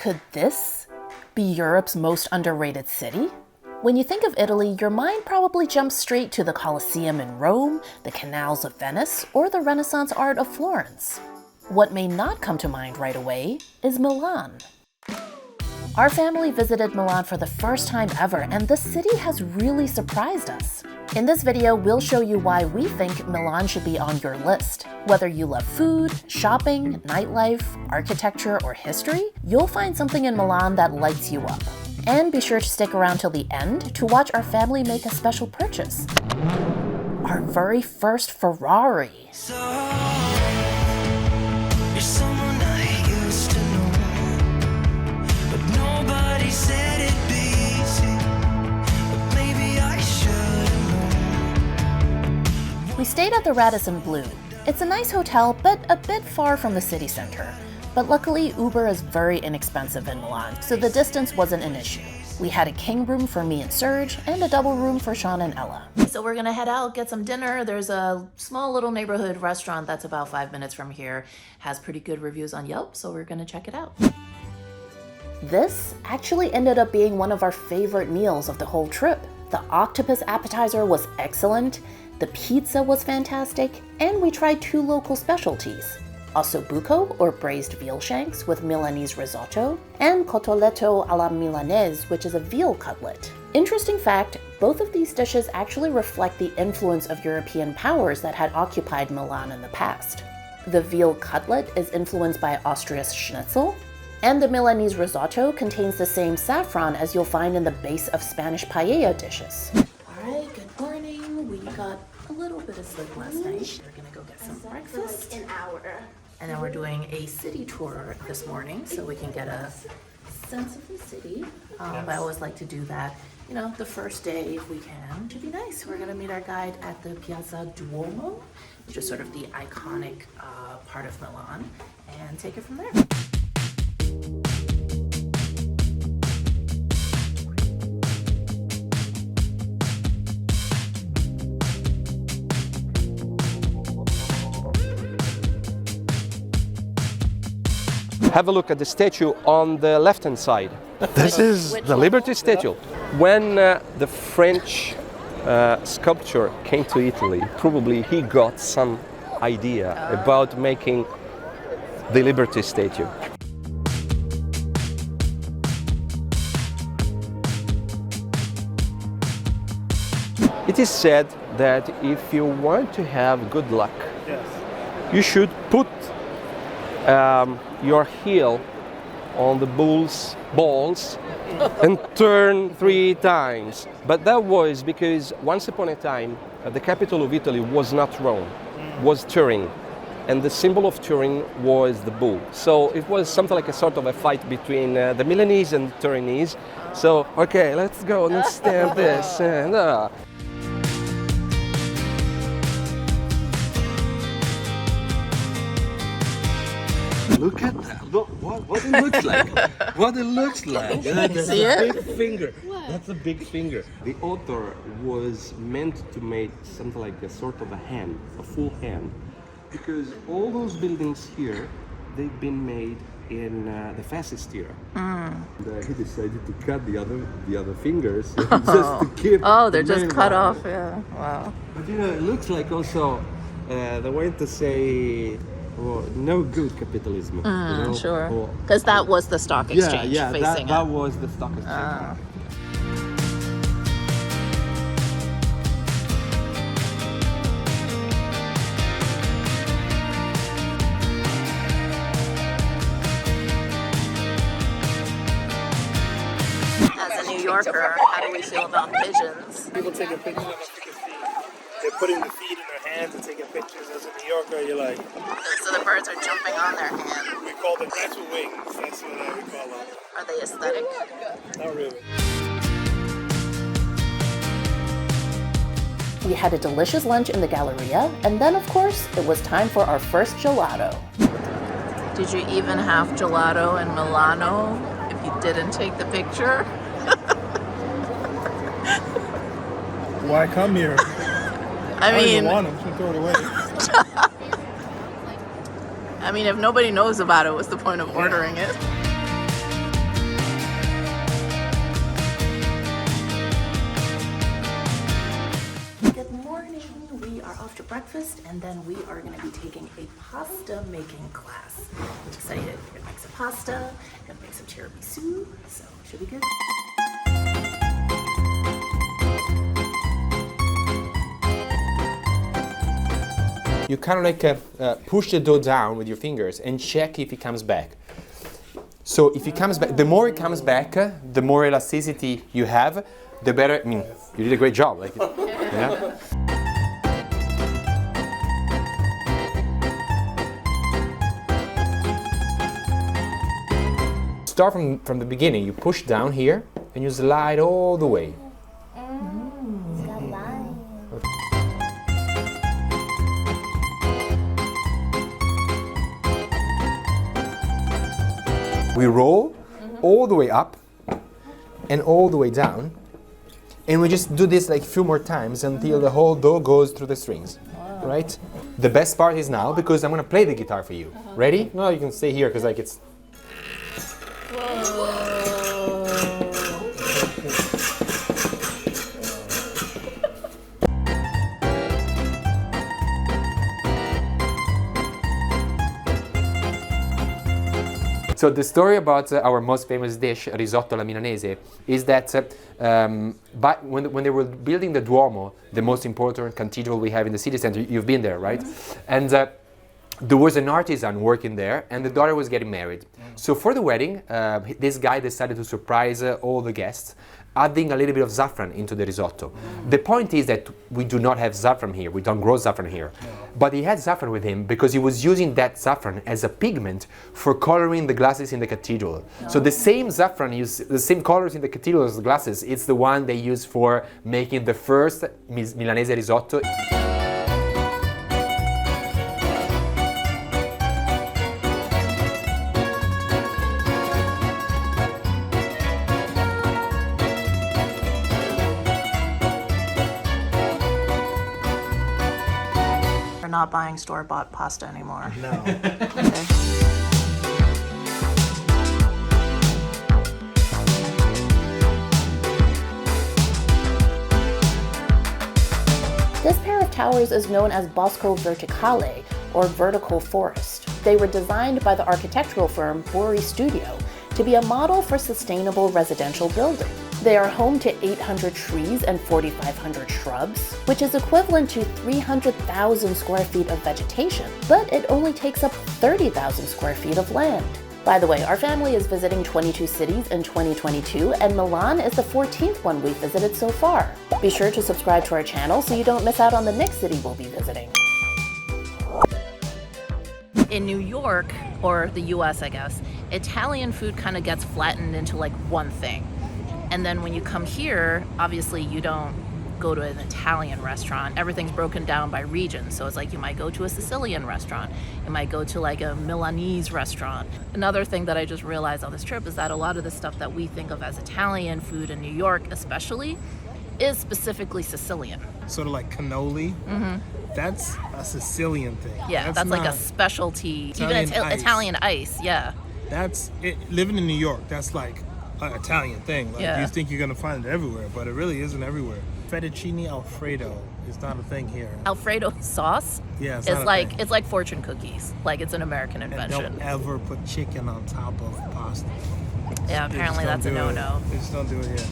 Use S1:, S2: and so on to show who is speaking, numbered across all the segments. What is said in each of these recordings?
S1: Could this be Europe's most underrated city? When you think of Italy, your mind probably jumps straight to the Colosseum in Rome, the canals of Venice, or the Renaissance art of Florence. What may not come to mind right away is Milan. Our family visited Milan for the first time ever, and the city has really surprised us. In this video, we'll show you why we think Milan should be on your list. Whether you love food, shopping, nightlife, architecture, or history, you'll find something in Milan that lights you up. And be sure to stick around till the end to watch our family make a special purchase. Our very first Ferrari. We stayed at the Radisson Blu. It's a nice hotel, but a bit far from the city center. But luckily, Uber is very inexpensive in Milan, so the distance wasn't an issue. We had a king room for me and Serge, and a double room for Sean and Ella. So we're gonna head out, get some dinner. There's a small little neighborhood restaurant that's about 5 minutes from here. Has pretty good reviews on Yelp, so we're gonna check it out. This actually ended up being one of our favorite meals of the whole trip. The octopus appetizer was excellent, the pizza was fantastic, and we tried 2 local specialties. Ossobuco, or braised veal shanks with Milanese risotto, and cotolletto alla Milanese, which is a veal cutlet. Interesting fact, both of these dishes actually reflect the influence of European powers that had occupied Milan in the past. The veal cutlet is influenced by Austria's schnitzel, and the Milanese risotto contains the same saffron as you'll find in the base of Spanish paella dishes. All right, good morning. We got a little bit of sleep last night. We're gonna go get some breakfast.
S2: For like an hour.
S1: And then we're doing a city tour this morning so we can get a sense of the city. I always like to do that, you know, the first day if we can. To be nice. We're gonna meet our guide at the Piazza Duomo, which is sort of the iconic part of Milan, and take it from there.
S3: Have a look at the statue on the left-hand side. This is the Liberty statue. When the French sculptor came to Italy, probably he got some idea about making the Liberty statue. It is said that if you want to have good luck, you should put your heel on the bull's balls and turn 3 times. But that was because once upon a time, the capital of Italy was not Rome, was Turin. And the symbol of Turin was the bull. So it was something like a sort of a fight between the Milanese and the Turinese. So, okay, let's go and stamp this. And, Look at that! Look what it looks like! What it looks like! That's
S1: See
S3: a
S1: it?
S3: big finger. That's a big finger. The author was meant to make something like a sort of a hand, a full hand, because all those buildings here, they've been made in the fascist era. He decided to cut the other fingers just to keep.
S1: Oh, they're just cut off. Yeah. Wow.
S3: But you know, it looks like also the way to say. Well, no good capitalism. You know?
S1: Sure. Because that was the stock exchange facing
S3: that was the stock exchange.
S1: As a New Yorker, how do we feel about pigeons?
S4: People take a picture of a feet. They're putting the feet in their hands and taking pictures. As a New Yorker, you're like...
S1: So the birds are jumping on their hand.
S4: We call them natural wings. That's what we call them.
S1: Are they aesthetic?
S4: Not really.
S1: We had a delicious lunch in the Galleria, and then, of course, it was time for our first gelato. Did you even have gelato in Milano if you didn't take the picture?
S4: Why come here?
S1: I mean,
S4: I don't even want them. I'm just gonna throw it away.
S1: I mean, if nobody knows about it, what's the point of ordering it? breakfast, and then we are going to be taking a pasta making class. I'm excited. We're going to make some pasta, going to make some tiramisu, so should be good.
S2: You kind of like push the dough down with your fingers and check if it comes back. So if it comes back, the more it comes back, the more elasticity you have, the better. I mean, you did a great job. Like, yeah. Start from the beginning. You push down here and you slide all the way. We roll all the way up and all the way down, and we just do this like a few more times until the whole dough goes through the strings, right? The best part is now, because I'm gonna play the guitar for you. Ready? No, you can stay here because like it's. So the story about our most famous dish, risotto alla Milanese, is that when they were building the Duomo, the most important cathedral we have in the city center, you've been there, right? And there was an artisan working there, and the daughter was getting married. So for the wedding, this guy decided to surprise all the guests, adding a little bit of saffron into the risotto. The point is that we do not have saffron here. We don't grow saffron here. But he had saffron with him because he was using that saffron as a pigment for coloring the glasses in the cathedral. So the same saffron, the same colors in the cathedral as the glasses, it's the one they use for making the first Milanese risotto.
S1: Not buying store-bought pasta anymore.
S4: No.
S1: Okay. This pair of towers is known as Bosco Verticale, or vertical forest. They were designed by the architectural firm Bori Studio to be a model for sustainable residential building. They are home to 800 trees and 4,500 shrubs, which is equivalent to 300,000 square feet of vegetation, but it only takes up 30,000 square feet of land. By the way, our family is visiting 22 cities in 2022, and Milan is the 14th one we've visited so far. Be sure to subscribe to our channel so you don't miss out on the next city we'll be visiting. In New York, or the US I guess, Italian food kind of gets flattened into like one thing. And then when you come here, obviously you don't go to an Italian restaurant. Everything's broken down by region. So it's like you might go to a Sicilian restaurant. You might go to like a Milanese restaurant. Another thing that I just realized on this trip is that a lot of the stuff that we think of as Italian food in New York especially is specifically Sicilian.
S4: Sort of like cannoli. That's a Sicilian thing.
S1: Yeah, that's like a specialty.
S4: Italian
S1: Even
S4: ice.
S1: Italian ice, yeah.
S4: That's it. Living in New York, that's like an Italian thing. Like,
S1: Yeah.
S4: you think you're gonna find it everywhere, but it really isn't everywhere. Fettuccine Alfredo is not a thing here.
S1: Alfredo sauce
S4: Yeah, it's
S1: is
S4: not a
S1: like
S4: thing.
S1: it's like fortune cookies. Like it's an American
S4: And
S1: invention.
S4: don't ever put chicken on top of pasta.
S1: Yeah,
S4: They
S1: apparently
S4: just
S1: that's a
S4: don't do it.
S1: no-no.
S4: They just don't do it here.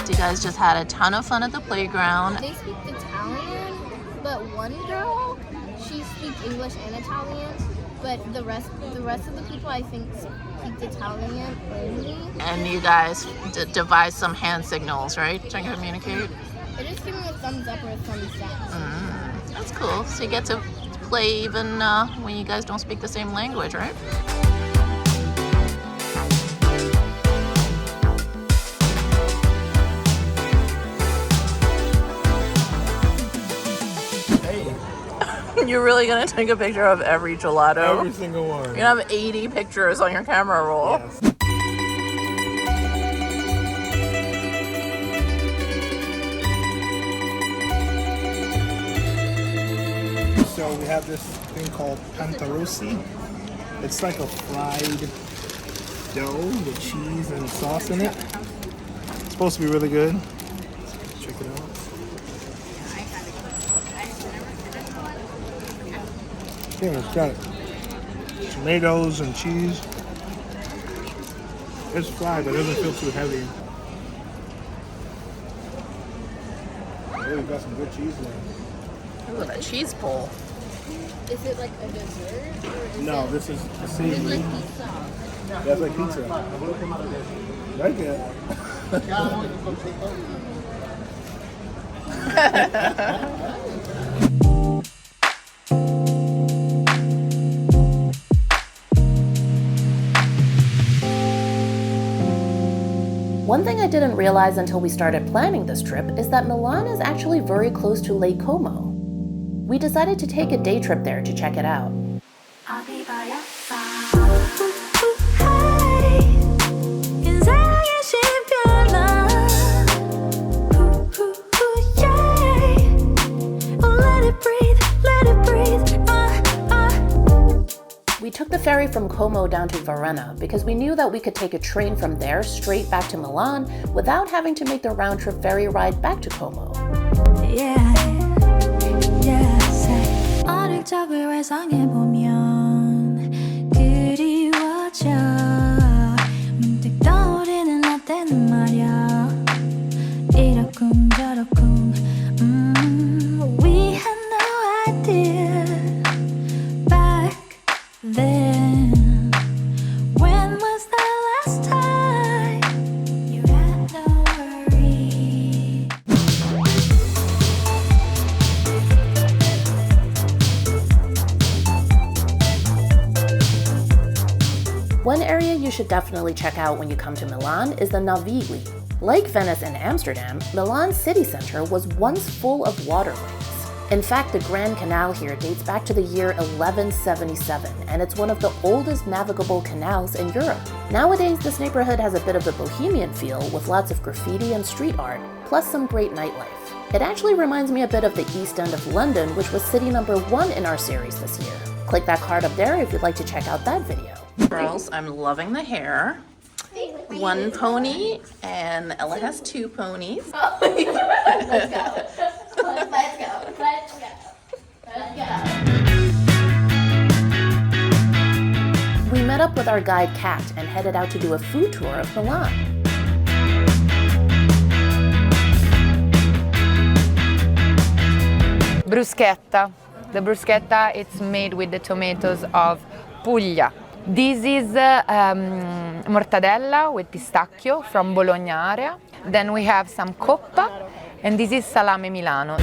S1: You guys just had a ton of fun at the playground.
S5: They speak Italian, but one girl, she speaks English and Italian, but the rest of the people I think speak Italian only.
S1: And you guys devised some hand signals, right, to communicate?
S5: They just give me a thumbs up or a thumbs down.
S1: That's cool. So you get to play even when you guys don't speak the same language, right? You're really gonna take a picture of every gelato?
S4: Every single one.
S1: You're gonna have 80 pictures on your camera roll.
S4: Yes. So we have this thing called panzerotti. It's like a fried dough with cheese and sauce in it. It's supposed to be really good. Check it out. Yeah, it's got tomatoes and cheese. It's fried, but it doesn't feel too heavy. Oh, you got some good cheese there.
S1: Ooh, a cheese pull.
S5: Is it like a dessert? Or is
S4: No, this is a savory.
S5: like pizza?
S4: That's like pizza. Like it.
S1: One thing I didn't realize until we started planning this trip is that Milan is actually very close to Lake Como. We decided to take a day trip there to check it out. We took the ferry from Como down to Varenna because we knew that we could take a train from there straight back to Milan without having to make the round-trip ferry ride back to Como.
S6: 어릴 적을 회상해보면 그리워져 문득 떠오르는 나 때는 말야 이렇군 저렇군 We had no idea back then. When was the last time you had no worry?
S1: One area you should definitely check out when you come to Milan is the Navigli. Like Venice and Amsterdam, Milan's city center was once full of waterways. In fact, the Grand Canal here dates back to the year 1177, and it's one of the oldest navigable canals in Europe. Nowadays, this neighborhood has a bit of a bohemian feel with lots of graffiti and street art, plus some great nightlife. It actually reminds me a bit of the East End of London, which was city number 1 in our series this year. Click that card up there if you'd like to check out that video.
S7: Girls, I'm loving the hair. One pony, and Ella has 2 ponies.
S5: Let's go. Let's go.
S1: We met up with our guide Kat and headed out to do a food tour of Milan.
S8: Bruschetta. The bruschetta, it's made with the tomatoes of Puglia. This is mortadella with pistacchio from Bologna area. Then we have some coppa, and this is salame Milano.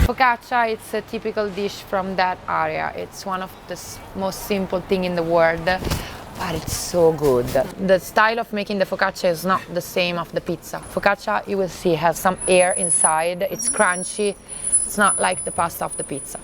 S8: Focaccia, it's a typical dish from that area. It's one of the most simple thing in the world, but it's so good. The style of making the focaccia is not the same of the pizza. Focaccia, you will see, has some air inside. It's crunchy. It's not like the pasta of the pizza.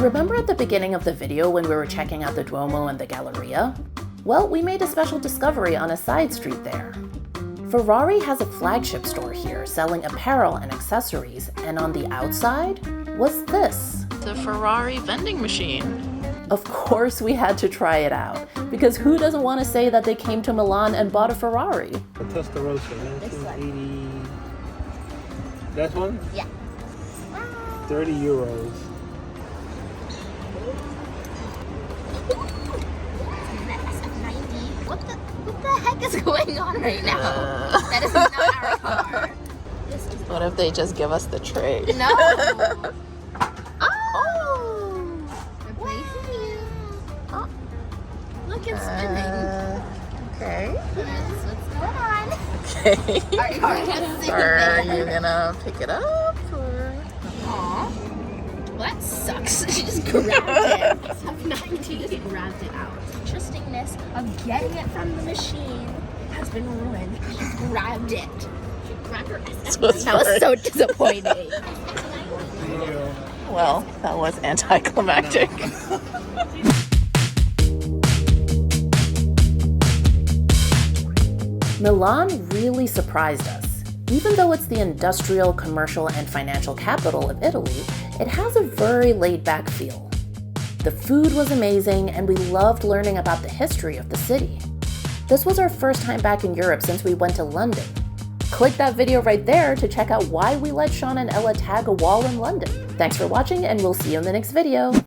S1: Remember at the beginning of the video when we were checking out the Duomo and the Galleria? Well, we made a special discovery on a side street there. Ferrari has a flagship store here selling apparel and accessories, and on the outside was this.
S7: The Ferrari vending machine.
S1: Of course we had to try it out, because who doesn't want to say that they came to Milan and bought a Ferrari?
S4: The Testarossa, 1980. That one?
S5: Yeah.
S4: 30 euros.
S5: What the heck is going on right now? That is not our car.
S7: What if they just give us the tray?
S5: No. Oh. Replacing you. Oh. Look, it's spinning.
S7: Okay.
S5: What's going on?
S7: Okay.
S5: Our car is
S7: Are you gonna pick it up? Or?
S5: Aw. Well, that sucks. She just grabbed it. She just grabbed it out. interestingness of getting it from the machine has been ruined. She grabbed it. She grabbed her ass. That was so disappointing.
S7: Well, that was anticlimactic.
S1: Milan really surprised us. Even though it's the industrial, commercial, and financial capital of Italy, it has a very laid-back feel. The food was amazing, and we loved learning about the history of the city. This was our first time back in Europe since we went to London. Click that video right there to check out why we let Sean and Ella tag a wall in London. Thanks for watching, and we'll see you in the next video.